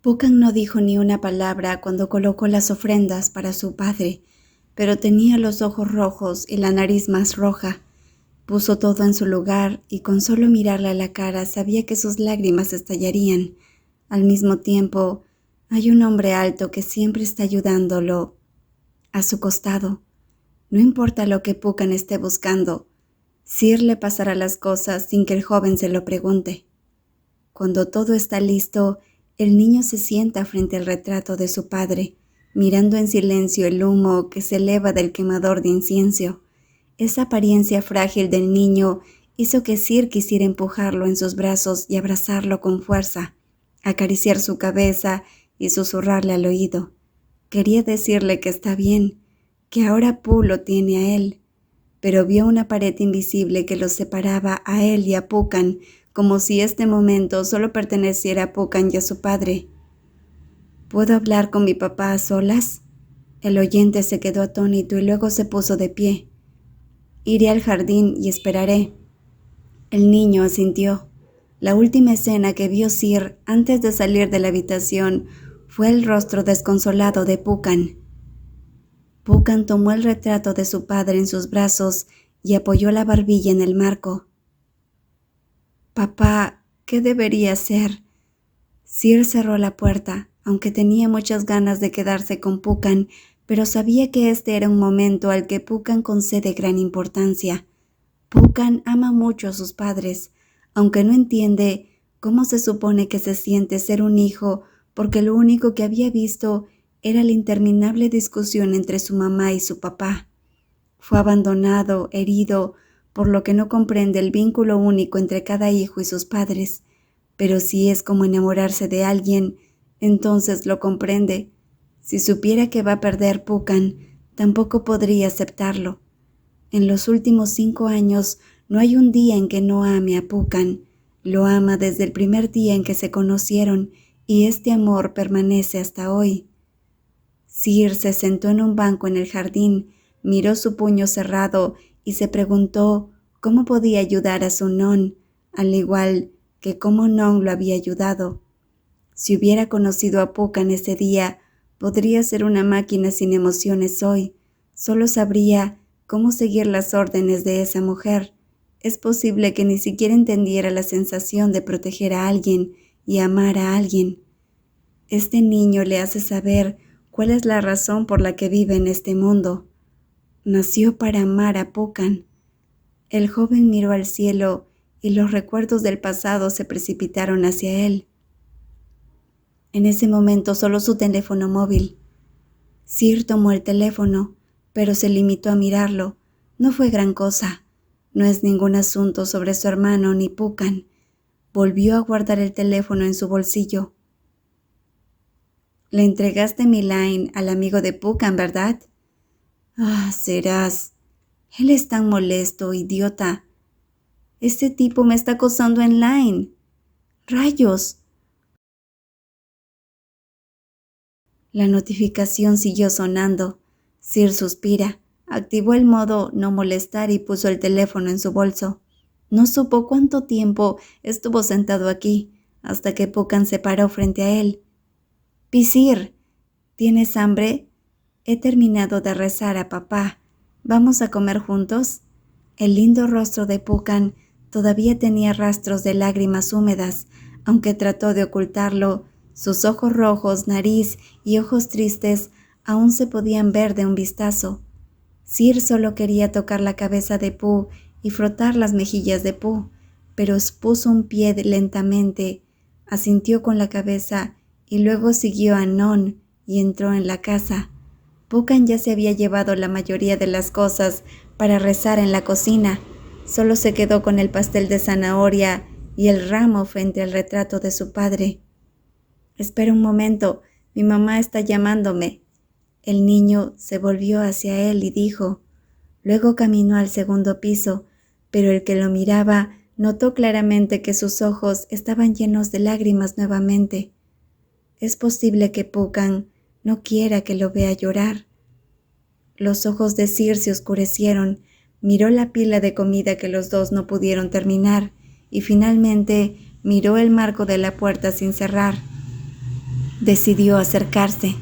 Puccan no dijo ni una palabra cuando colocó las ofrendas para su padre, pero tenía los ojos rojos y la nariz más roja. Puso todo en su lugar y con solo mirarle a la cara sabía que sus lágrimas estallarían. Al mismo tiempo, hay un hombre alto que siempre está ayudándolo a su costado. No importa lo que Puccan esté buscando, Sir le pasará las cosas sin que el joven se lo pregunte. Cuando todo está listo, el niño se sienta frente al retrato de su padre, mirando en silencio el humo que se eleva del quemador de incienso. Esa apariencia frágil del niño hizo que Sir quisiera empujarlo en sus brazos y abrazarlo con fuerza, acariciar su cabeza y susurrarle al oído. Quería decirle que está bien, que ahora Pooh lo tiene a él, pero vio una pared invisible que los separaba a él y a Puccan, como si este momento solo perteneciera a Puccan y a su padre. ¿Puedo hablar con mi papá a solas? El oyente se quedó atónito y luego se puso de pie. Iré al jardín y esperaré. El niño asintió. La última escena que vio Sir antes de salir de la habitación fue el rostro desconsolado de Puccan. Puccan tomó el retrato de su padre en sus brazos y apoyó la barbilla en el marco. Papá, ¿qué debería hacer? Sir cerró la puerta, aunque tenía muchas ganas de quedarse con Puccan, pero sabía que este era un momento al que Puccan concede gran importancia. Puccan ama mucho a sus padres, aunque no entiende cómo se supone que se siente ser un hijo, porque lo único que había visto era la interminable discusión entre su mamá y su papá. Fue abandonado, herido, por lo que no comprende el vínculo único entre cada hijo y sus padres. Pero si es como enamorarse de alguien, entonces lo comprende. Si supiera que va a perder Puccan, tampoco podría aceptarlo. En los últimos 5 años no hay un día en que no ame a Puccan. Lo ama desde el primer día en que se conocieron y este amor permanece hasta hoy. Sir se sentó en un banco en el jardín, miró su puño cerrado y se preguntó cómo podía ayudar a su non, al igual que cómo non lo había ayudado. Si hubiera conocido a Puccan ese día, podría ser una máquina sin emociones hoy. Solo sabría cómo seguir las órdenes de esa mujer. Es posible que ni siquiera entendiera la sensación de proteger a alguien y amar a alguien. Este niño le hace saber cuál es la razón por la que vive en este mundo. Nació para amar a Puccan. El joven miró al cielo y los recuerdos del pasado se precipitaron hacia él. En ese momento sonó su teléfono móvil. Sir tomó el teléfono, pero se limitó a mirarlo. No fue gran cosa. No es ningún asunto sobre su hermano ni Puccan. Volvió a guardar el teléfono en su bolsillo. Le entregaste mi line al amigo de Puccan, ¿verdad? Serás. Él es tan molesto, idiota. Este tipo me está acosando en line. ¡Rayos! La notificación siguió sonando. Sir suspira, activó el modo no molestar y puso el teléfono en su bolso. No supo cuánto tiempo estuvo sentado aquí, hasta que Puccan se paró frente a él. «Sir, ¿tienes hambre? He terminado de rezar a papá. ¿Vamos a comer juntos?» El lindo rostro de Puccan todavía tenía rastros de lágrimas húmedas, aunque trató de ocultarlo. Sus ojos rojos, nariz y ojos tristes aún se podían ver de un vistazo. Sir solo quería tocar la cabeza de Pooh y frotar las mejillas de Pooh, pero puso un pie lentamente, asintió con la cabeza y luego siguió a Non y entró en la casa. Puccan ya se había llevado la mayoría de las cosas para rezar en la cocina. Solo se quedó con el pastel de zanahoria y el ramo frente al retrato de su padre. «Espera un momento, mi mamá está llamándome». El niño se volvió hacia él y dijo. Luego caminó al segundo piso, pero el que lo miraba notó claramente que sus ojos estaban llenos de lágrimas nuevamente. Es posible que Puccan no quiera que lo vea llorar. Los ojos de Sir se oscurecieron, miró la pila de comida que los dos no pudieron terminar y finalmente miró el marco de la puerta sin cerrar. decidió acercarse.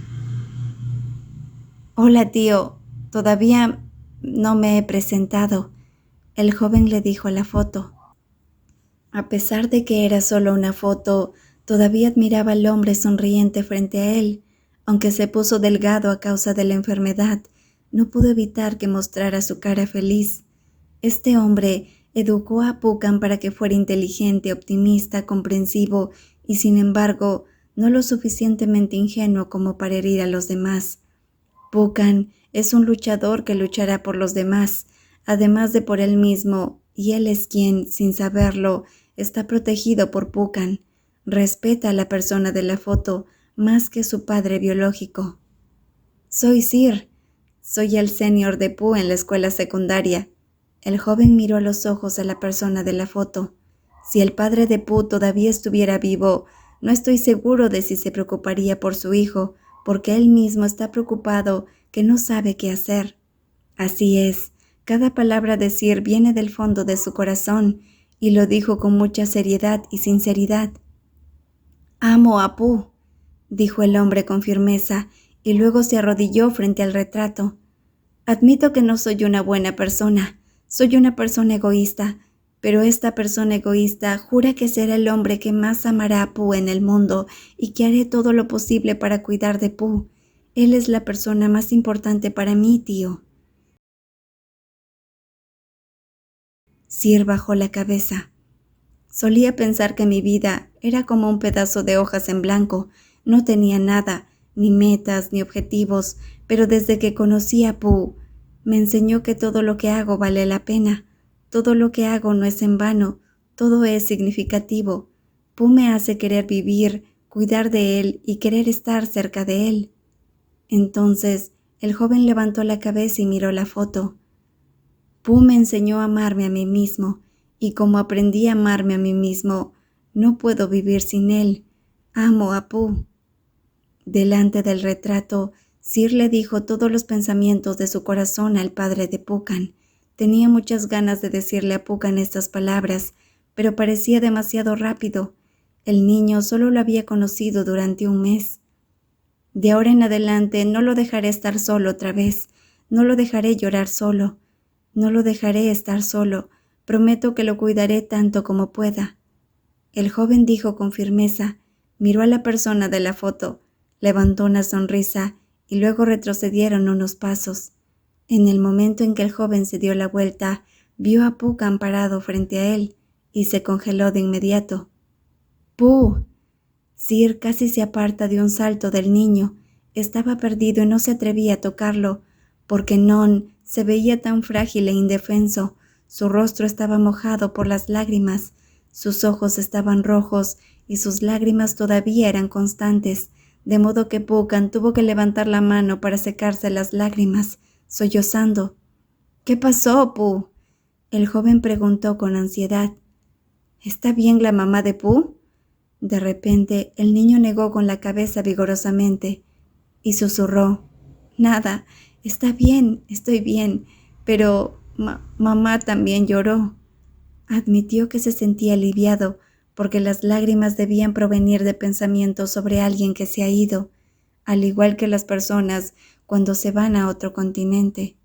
«Hola, tío, todavía no me he presentado», el joven le dijo a la foto. A pesar de que era solo una foto, todavía admiraba al hombre sonriente frente a él. Aunque se puso delgado a causa de la enfermedad, no pudo evitar que mostrara su cara feliz. Este hombre educó a Puccan para que fuera inteligente, optimista, comprensivo y, sin embargo, no lo suficientemente ingenuo como para herir a los demás. Puccan es un luchador que luchará por los demás, además de por él mismo, y él es quien, sin saberlo, está protegido por Puccan. Respeta a la persona de la foto más que su padre biológico. «Soy Sir. Soy el senior de Pooh en la escuela secundaria». El joven miró a los ojos a la persona de la foto. Si el padre de Pooh todavía estuviera vivo, no estoy seguro de si se preocuparía por su hijo, porque él mismo está preocupado que no sabe qué hacer. Así es, cada palabra de Sir viene del fondo de su corazón, y lo dijo con mucha seriedad y sinceridad. «Amo a Pooh», dijo el hombre con firmeza, y luego se arrodilló frente al retrato. «Admito que no soy una buena persona, soy una persona egoísta, pero esta persona egoísta jura que será el hombre que más amará a Pooh en el mundo y que haré todo lo posible para cuidar de Pooh. Él es la persona más importante para mí, tío». Sir bajó la cabeza. Solía pensar que mi vida era como un pedazo de hojas en blanco. No tenía nada, ni metas, ni objetivos, pero desde que conocí a Pooh, me enseñó que todo lo que hago vale la pena. Todo lo que hago no es en vano, todo es significativo. Pooh me hace querer vivir, cuidar de él y querer estar cerca de él. Entonces, el joven levantó la cabeza y miró la foto. Pooh me enseñó a amarme a mí mismo, y como aprendí a amarme a mí mismo, no puedo vivir sin él. Amo a Pooh. Delante del retrato, Sir le dijo todos los pensamientos de su corazón al padre de Puccan. Tenía muchas ganas de decirle a Puccan estas palabras, pero parecía demasiado rápido. El niño solo lo había conocido durante un mes. De ahora en adelante no lo dejaré estar solo otra vez, no lo dejaré llorar solo, no lo dejaré estar solo, prometo que lo cuidaré tanto como pueda. El joven dijo con firmeza, miró a la persona de la foto, levantó una sonrisa y luego retrocedieron unos pasos. En el momento en que el joven se dio la vuelta, vio a Puccan parado frente a él y se congeló de inmediato. «Pooh». Sir casi se aparta de un salto del niño. Estaba perdido y no se atrevía a tocarlo, porque Non se veía tan frágil e indefenso. Su rostro estaba mojado por las lágrimas, sus ojos estaban rojos y sus lágrimas todavía eran constantes, de modo que Puccan tuvo que levantar la mano para secarse las lágrimas, sollozando. «¿Qué pasó, Pooh?», el joven preguntó con ansiedad. «¿Está bien la mamá de Pooh?». De repente, el niño negó con la cabeza vigorosamente y susurró: «Nada, está bien, estoy bien, pero mamá también lloró». Admitió que se sentía aliviado, porque las lágrimas debían provenir de pensamientos sobre alguien que se ha ido, al igual que las personas cuando se van a otro continente.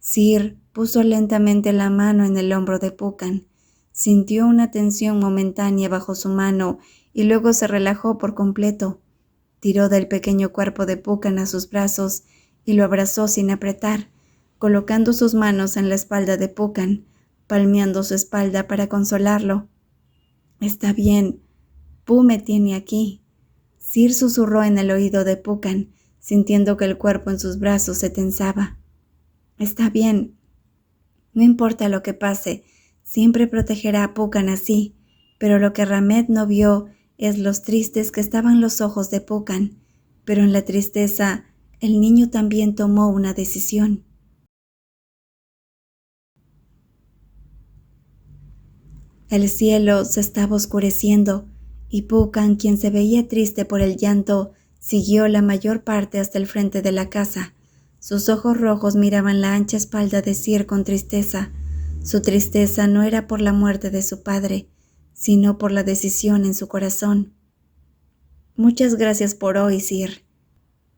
Sir puso lentamente la mano en el hombro de Puccan. Sintió una tensión momentánea bajo su mano y luego se relajó por completo. Tiró del pequeño cuerpo de Puccan a sus brazos y lo abrazó sin apretar, colocando sus manos en la espalda de Puccan, palmeando su espalda para consolarlo. «Está bien, Pooh me tiene aquí», Sir susurró en el oído de Puccan, sintiendo que el cuerpo en sus brazos se tensaba. «Está bien. No importa lo que pase, siempre protegerá a Puccan así», pero lo que Rahmet no vio es los tristes que estaban los ojos de Puccan. Pero en la tristeza, el niño también tomó una decisión. El cielo se estaba oscureciendo y Puccan, quien se veía triste por el llanto, siguió la mayor parte hasta el frente de la casa. Sus ojos rojos miraban la ancha espalda de Sir con tristeza. Su tristeza no era por la muerte de su padre, sino por la decisión en su corazón. Muchas gracias por hoy, Sir,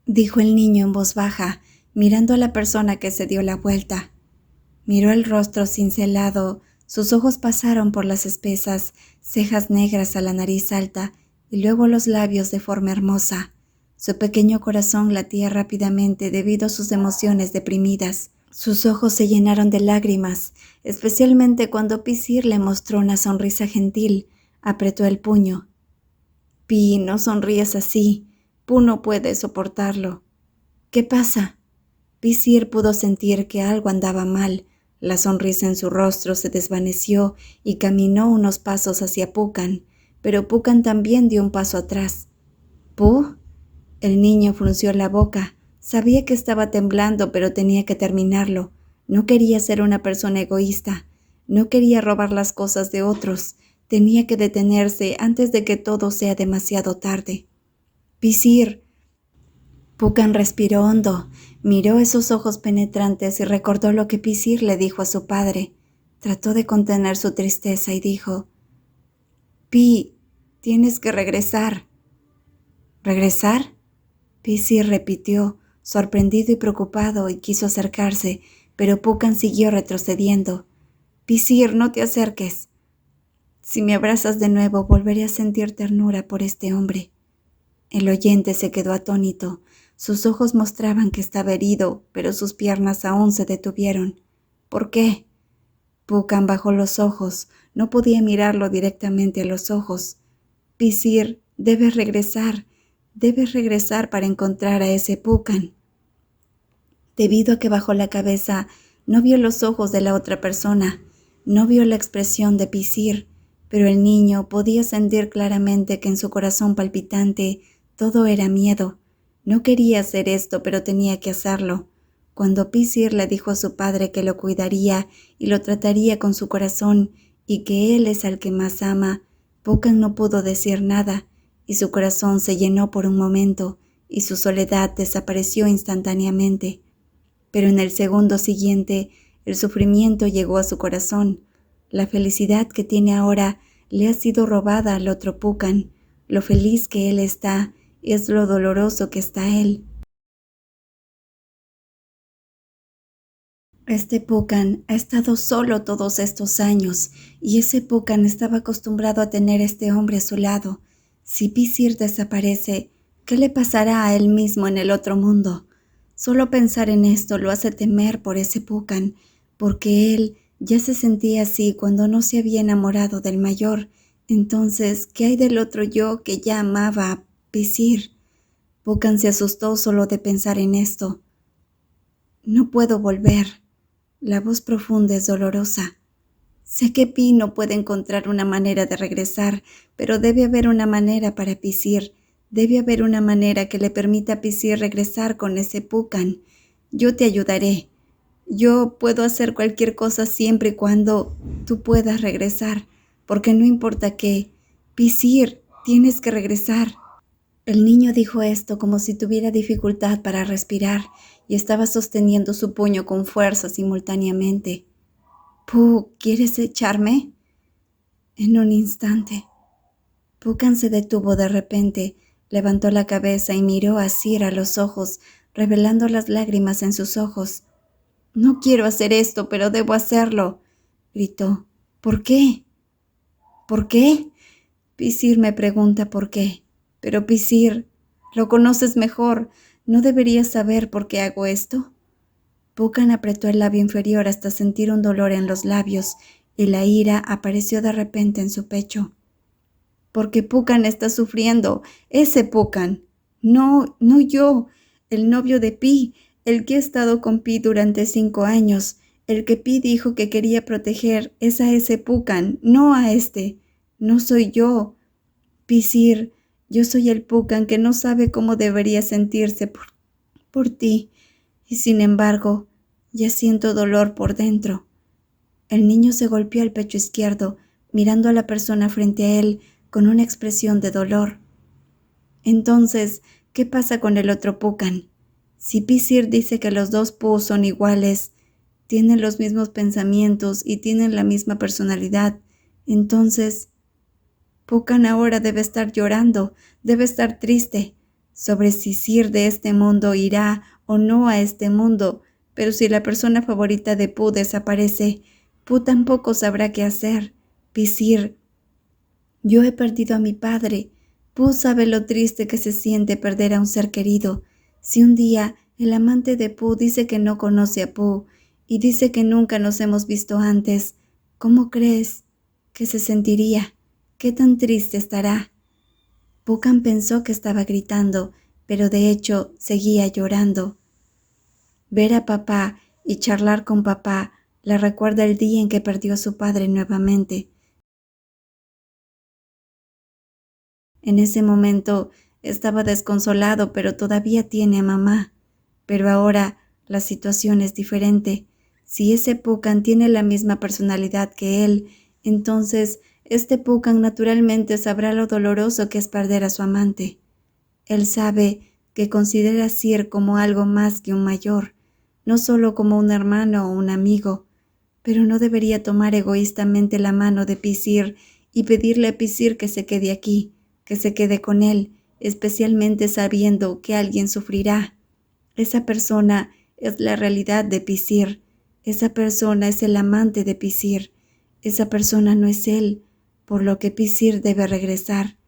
dijo el niño en voz baja, mirando a la persona que se dio la vuelta. Miró el rostro cincelado, sus ojos pasaron por las espesas cejas negras a la nariz alta y luego los labios de forma hermosa. Su pequeño corazón latía rápidamente debido a sus emociones deprimidas. Sus ojos se llenaron de lágrimas, especialmente cuando Pisir le mostró una sonrisa gentil. Apretó el puño. Pi, no sonríes así. Pooh no puede soportarlo. ¿Qué pasa? Pisir pudo sentir que algo andaba mal. La sonrisa en su rostro se desvaneció y caminó unos pasos hacia Puccan, pero Puccan también dio un paso atrás. ¿Pooh? El niño frunció la boca. Sabía que estaba temblando, pero tenía que terminarlo. No quería ser una persona egoísta. No quería robar las cosas de otros. Tenía que detenerse antes de que todo sea demasiado tarde. Pisir. Puccan respiró hondo, miró esos ojos penetrantes y recordó lo que Pisir le dijo a su padre. Trató de contener su tristeza y dijo, Pi, tienes que regresar. ¿Regresar? Pisir repitió, sorprendido y preocupado, y quiso acercarse, pero Puccan siguió retrocediendo. Pisir, no te acerques. Si me abrazas de nuevo, volveré a sentir ternura por este hombre. El oyente se quedó atónito. Sus ojos mostraban que estaba herido, pero sus piernas aún se detuvieron. ¿Por qué? Puccan bajó los ojos. No podía mirarlo directamente a los ojos. Pisir, debes regresar para encontrar a ese Puccan. Debido a que bajó la cabeza, no vio los ojos de la otra persona, no vio la expresión de Pisir, pero el niño podía sentir claramente que en su corazón palpitante todo era miedo. No quería hacer esto, pero tenía que hacerlo. Cuando Pisir le dijo a su padre que lo cuidaría y lo trataría con su corazón y que él es al que más ama, Puccan no pudo decir nada y su corazón se llenó por un momento y su soledad desapareció instantáneamente. Pero en el segundo siguiente, el sufrimiento llegó a su corazón. La felicidad que tiene ahora le ha sido robada al otro Puccan. Lo feliz que él está es lo doloroso que está él. Este Puccan ha estado solo todos estos años, y ese Puccan estaba acostumbrado a tener a este hombre a su lado. Si Pisir desaparece, ¿qué le pasará a él mismo en el otro mundo? Solo pensar en esto lo hace temer por ese Puccan, porque él ya se sentía así cuando no se había enamorado del mayor. Entonces, ¿qué hay del otro yo que ya amaba a Pisir? Puccan se asustó solo de pensar en esto. No puedo volver. La voz profunda es dolorosa. Sé que Pi no puede encontrar una manera de regresar, pero debe haber una manera para Pisir. Debe haber una manera que le permita a Pisir regresar con ese Puccan. Yo te ayudaré. Yo puedo hacer cualquier cosa siempre y cuando tú puedas regresar, porque no importa qué. Pisir, tienes que regresar. El niño dijo esto como si tuviera dificultad para respirar y estaba sosteniendo su puño con fuerza simultáneamente. «Pooh, ¿quieres echarme?» En un instante. Puccan se detuvo de repente, levantó la cabeza y miró a Sir a los ojos, revelando las lágrimas en sus ojos. «No quiero hacer esto, pero debo hacerlo», gritó. «¿Por qué?» «¿Por qué?» Pisir me pregunta por qué. Pero Pisir, lo conoces mejor. ¿No deberías saber por qué hago esto? Puccan apretó el labio inferior hasta sentir un dolor en los labios y la ira apareció de repente en su pecho. Porque Puccan está sufriendo. Ese Puccan. No yo. El novio de Pi. El que ha estado con Pi durante 5 años. El que Pi dijo que quería proteger es a ese Puccan, no a este. No soy yo. Pisir, yo soy el Puccan que no sabe cómo debería sentirse por ti, y sin embargo, ya siento dolor por dentro. El niño se golpeó el pecho izquierdo, mirando a la persona frente a él con una expresión de dolor. Entonces, ¿qué pasa con el otro Puccan? Si Pisir dice que los dos Pooh son iguales, tienen los mismos pensamientos y tienen la misma personalidad, entonces, Puccan ahora debe estar llorando, debe estar triste sobre si Sir de este mundo irá o no a este mundo, pero si la persona favorita de Pooh desaparece, Pooh tampoco sabrá qué hacer. Visir, yo he perdido a mi padre. Pooh sabe lo triste que se siente perder a un ser querido. Si un día el amante de Pooh dice que no conoce a Pooh y dice que nunca nos hemos visto antes, ¿cómo crees que se sentiría? ¿Qué tan triste estará? Puccan pensó que estaba gritando, pero de hecho seguía llorando. Ver a papá y charlar con papá le recuerda el día en que perdió a su padre nuevamente. En ese momento estaba desconsolado, pero todavía tiene a mamá. Pero ahora la situación es diferente. Si ese Puccan tiene la misma personalidad que él, entonces este Puccan naturalmente sabrá lo doloroso que es perder a su amante. Él sabe que considera a Sir como algo más que un mayor, no solo como un hermano o un amigo, pero no debería tomar egoístamente la mano de Pisir y pedirle a Pisir que se quede aquí, que se quede con él, especialmente sabiendo que alguien sufrirá. Esa persona es la realidad de Pisir, esa persona es el amante de Pisir, esa persona no es él, por lo que Pisir debe regresar.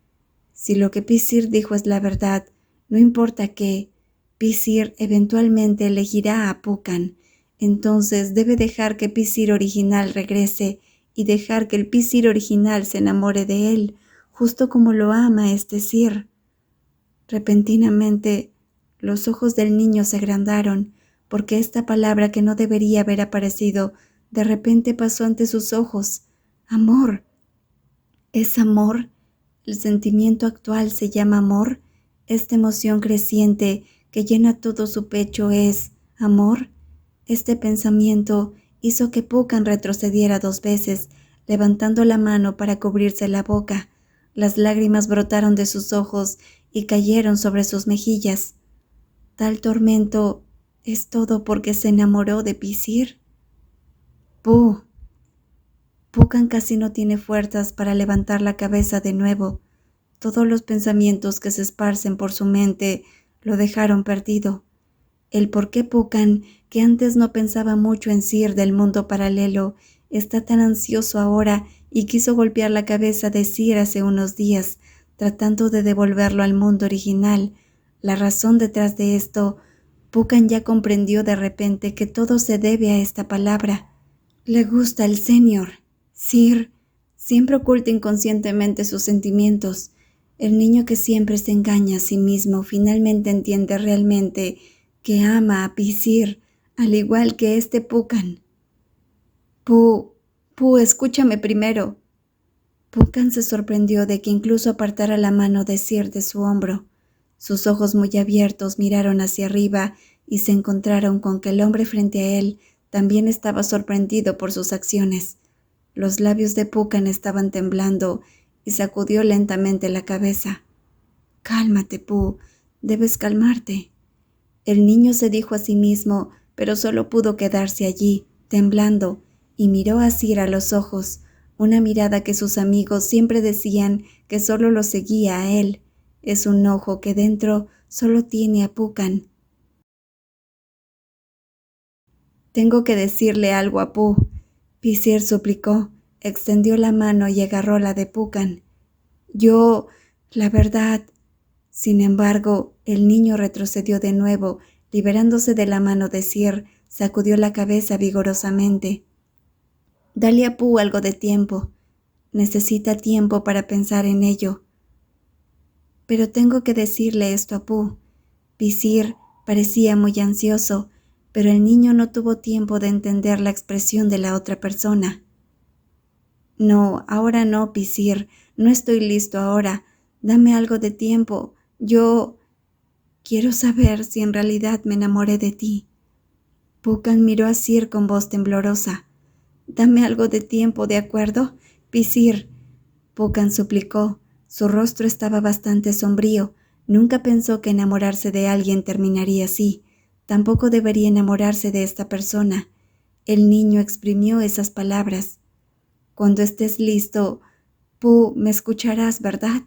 Si lo que Pisir dijo es la verdad, no importa qué, Pisir eventualmente elegirá a Puccan. Entonces debe dejar que Pisir original regrese y dejar que el Pisir original se enamore de él, justo como lo ama este Sir. Repentinamente, los ojos del niño se agrandaron, porque esta palabra que no debería haber aparecido, de repente pasó ante sus ojos. Amor. ¿Es amor? El sentimiento actual se llama amor. Esta emoción creciente que llena todo su pecho es amor. Este pensamiento hizo que Puccan retrocediera 2 veces, levantando la mano para cubrirse la boca. Las lágrimas brotaron de sus ojos y cayeron sobre sus mejillas. Tal tormento es todo porque se enamoró de Pisir. Pooh. Puccan casi no tiene fuerzas para levantar la cabeza de nuevo. Todos los pensamientos que se esparcen por su mente lo dejaron perdido. El por qué Puccan, que antes no pensaba mucho en Sir del mundo paralelo, está tan ansioso ahora y quiso golpear la cabeza de Sir hace unos días, tratando de devolverlo al mundo original. La razón detrás de esto, Puccan ya comprendió de repente que todo se debe a esta palabra. Le gusta el Señor. Sir siempre oculta inconscientemente sus sentimientos. El niño que siempre se engaña a sí mismo finalmente entiende realmente que ama a Pisir, al igual que este Puccan. Pooh, escúchame primero. Puccan se sorprendió de que incluso apartara la mano de Sir de su hombro. Sus ojos muy abiertos miraron hacia arriba y se encontraron con que el hombre frente a él también estaba sorprendido por sus acciones. Los labios de Puccan estaban temblando y sacudió lentamente la cabeza. Cálmate, Pooh, debes calmarte. El niño se dijo a sí mismo, pero solo pudo quedarse allí, temblando, y miró a Sir a los ojos, una mirada que sus amigos siempre decían que solo lo seguía a él. Es un ojo que dentro solo tiene a Puccan. Tengo que decirle algo a Pooh. Pisir suplicó, extendió la mano y agarró la de Puccan. La verdad. Sin embargo, el niño retrocedió de nuevo, liberándose de la mano de Sir, sacudió la cabeza vigorosamente. Dale a Pooh algo de tiempo. Necesita tiempo para pensar en ello. Pero tengo que decirle esto a Pooh. Pisir parecía muy ansioso, pero el niño no tuvo tiempo de entender la expresión de la otra persona. No, ahora no, Pisir, no estoy listo ahora. Dame algo de tiempo. Yo quiero saber si en realidad me enamoré de ti. Puccan miró a Sir con voz temblorosa. Dame algo de tiempo, ¿de acuerdo? Pisir. Puccan suplicó. Su rostro estaba bastante sombrío. Nunca pensó que enamorarse de alguien terminaría así. Tampoco debería enamorarse de esta persona. El niño exprimió esas palabras. Cuando estés listo, Pu, me escucharás, ¿verdad?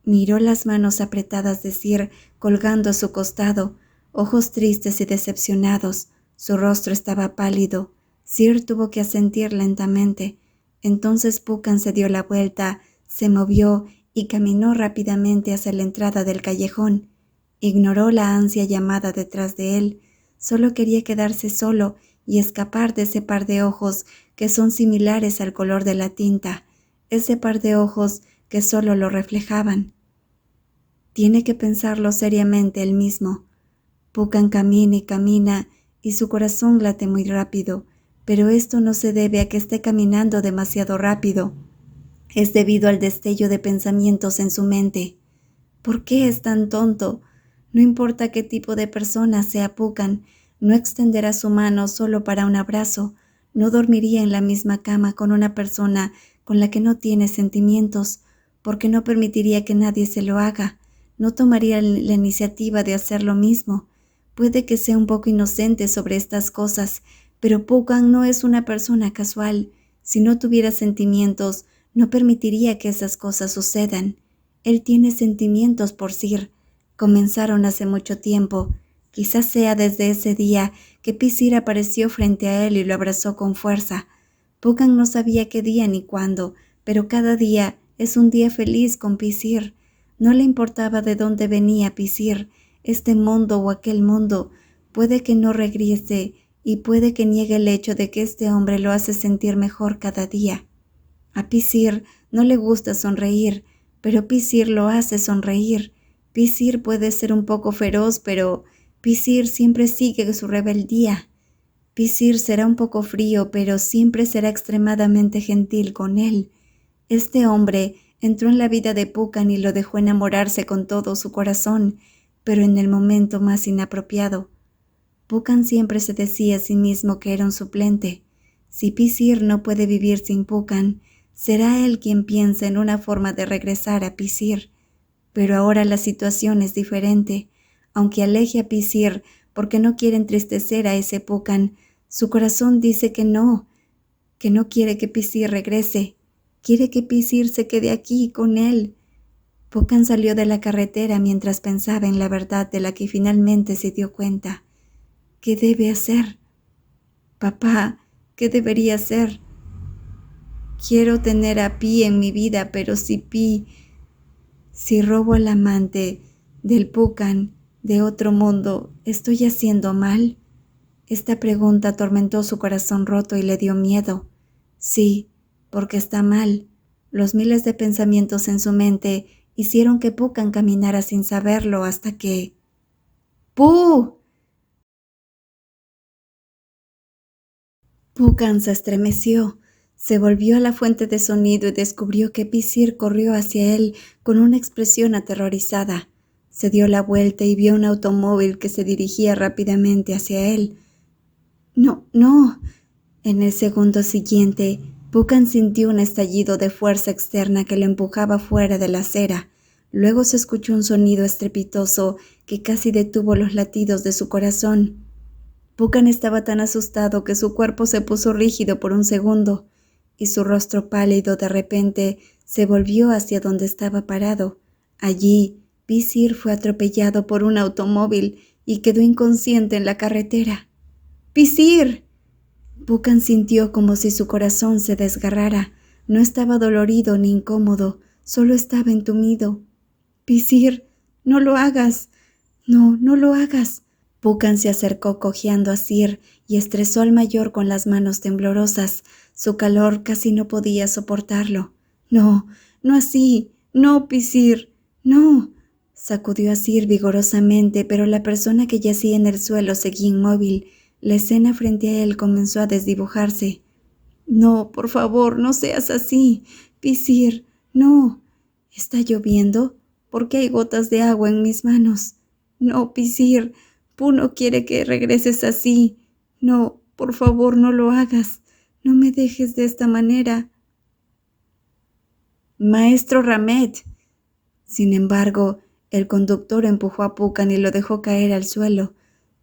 Miró las manos apretadas de Sir colgando a su costado, ojos tristes y decepcionados. Su rostro estaba pálido. Sir tuvo que asentir lentamente. Entonces Puccan se dio la vuelta, se movió y caminó rápidamente hacia la entrada del callejón. Ignoró la ansia llamada detrás de él. Solo quería quedarse solo y escapar de ese par de ojos que son similares al color de la tinta, ese par de ojos que solo lo reflejaban. Tiene que pensarlo seriamente él mismo. Puccan camina y camina y su corazón late muy rápido, pero esto no se debe a que esté caminando demasiado rápido. Es debido al destello de pensamientos en su mente. ¿Por qué es tan tonto? No importa qué tipo de persona sea Puccan, no extenderá su mano solo para un abrazo, no dormiría en la misma cama con una persona con la que no tiene sentimientos, porque no permitiría que nadie se lo haga, no tomaría la iniciativa de hacer lo mismo. Puede que sea un poco inocente sobre estas cosas, pero Puccan no es una persona casual. Si no tuviera sentimientos, no permitiría que esas cosas sucedan. Él tiene sentimientos por Sir. Comenzaron hace mucho tiempo. Quizás sea desde ese día que Sir apareció frente a él y lo abrazó con fuerza. Puccan no sabía qué día ni cuándo, pero cada día es un día feliz con Sir. No le importaba de dónde venía Sir, este mundo o aquel mundo. Puede que no regrese y puede que niegue el hecho de que este hombre lo hace sentir mejor cada día. A Sir no le gusta sonreír, pero Sir lo hace sonreír. Sir puede ser un poco feroz, pero Sir siempre sigue su rebeldía. Sir será un poco frío, pero siempre será extremadamente gentil con él. Este hombre entró en la vida de Puccan y lo dejó enamorarse con todo su corazón, pero en el momento más inapropiado. Puccan siempre se decía a sí mismo que era un suplente. Si Sir no puede vivir sin Puccan, será él quien piense en una forma de regresar a Sir. Pero ahora la situación es diferente. Aunque aleje a Sir porque no quiere entristecer a ese Puccan, su corazón dice que no quiere que Sir regrese. Quiere que Sir se quede aquí con él. Puccan salió de la carretera mientras pensaba en la verdad de la que finalmente se dio cuenta. ¿Qué debe hacer? Papá, ¿qué debería hacer? Quiero tener a Pi en mi vida, pero si robo al amante del Puccan de otro mundo, ¿estoy haciendo mal? Esta pregunta atormentó su corazón roto y le dio miedo. Sí, porque está mal. Los miles de pensamientos en su mente hicieron que Puccan caminara sin saberlo hasta que... ¡Pu! Puccan se estremeció, se volvió a la fuente de sonido y descubrió que Sir corrió hacia él con una expresión aterrorizada. Se dio la vuelta y vio un automóvil que se dirigía rápidamente hacia él. ¡No, no! En el segundo siguiente, Puccan sintió un estallido de fuerza externa que lo empujaba fuera de la acera. Luego se escuchó un sonido estrepitoso que casi detuvo los latidos de su corazón. Puccan estaba tan asustado que su cuerpo se puso rígido por un segundo, y su rostro pálido de repente se volvió hacia donde estaba parado. Allí, Sir fue atropellado por un automóvil y quedó inconsciente en la carretera. ¡Sir! Puccan sintió como si su corazón se desgarrara. No estaba dolorido ni incómodo, solo estaba entumido. ¡Sir, no lo hagas! ¡No, no lo hagas! Puccan se acercó cojeando a Sir y estresó al mayor con las manos temblorosas. Su calor casi no podía soportarlo. No, no así, no, Sir, no. Sacudió a Sir vigorosamente, pero la persona que yacía en el suelo seguía inmóvil. La escena frente a él comenzó a desdibujarse. No, por favor, no seas así. Sir, no. ¿Está lloviendo? ¿Por qué hay gotas de agua en mis manos? No, Sir. Pu no quiere que regreses así. No, por favor, no lo hagas. No me dejes de esta manera. Maestro Ramet. Sin embargo, el conductor empujó a Puccan y lo dejó caer al suelo.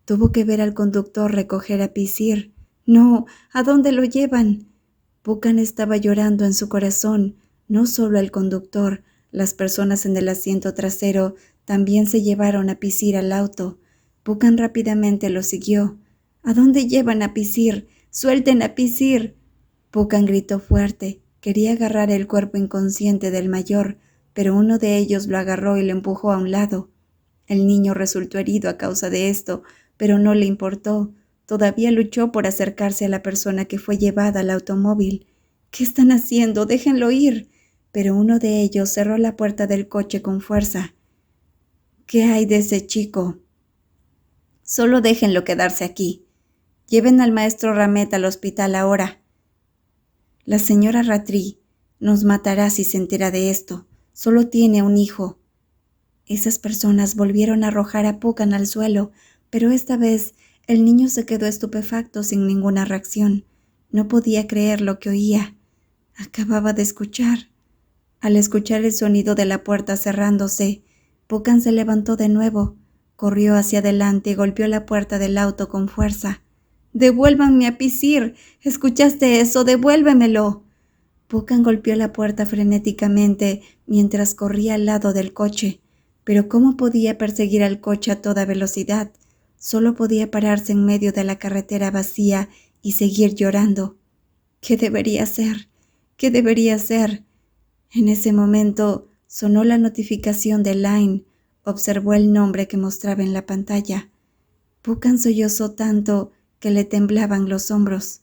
Tuvo que ver al conductor recoger a Sir. No, ¿a dónde lo llevan? Puccan estaba llorando en su corazón. No solo el conductor, las personas en el asiento trasero también se llevaron a Pisir al auto. Puccan rápidamente lo siguió. ¿A dónde llevan a Pisir? ¡Suelten a Pisir! Puccan gritó fuerte. Quería agarrar el cuerpo inconsciente del mayor, pero uno de ellos lo agarró y lo empujó a un lado. El niño resultó herido a causa de esto, pero no le importó. Todavía luchó por acercarse a la persona que fue llevada al automóvil. ¿Qué están haciendo? ¡Déjenlo ir! Pero uno de ellos cerró la puerta del coche con fuerza. ¿Qué hay de ese chico? Solo déjenlo quedarse aquí. Lleven al maestro Ramet al hospital ahora. La señora Rattray nos matará si se entera de esto. Solo tiene un hijo. Esas personas volvieron a arrojar a Puccan al suelo, pero esta vez el niño se quedó estupefacto sin ninguna reacción. No podía creer lo que oía. Acababa de escuchar. Al escuchar el sonido de la puerta cerrándose, Puccan se levantó de nuevo, corrió hacia adelante y golpeó la puerta del auto con fuerza. «¡Devuélvanme a Pisir! ¿Escuchaste eso? ¡Devuélvemelo!». Puccan golpeó la puerta frenéticamente mientras corría al lado del coche. Pero ¿cómo podía perseguir al coche a toda velocidad? Solo podía pararse en medio de la carretera vacía y seguir llorando. ¿Qué debería hacer? ¿Qué debería hacer? En ese momento sonó la notificación de Line. Observó el nombre que mostraba en la pantalla. Puccan sollozó tanto que le temblaban los hombros.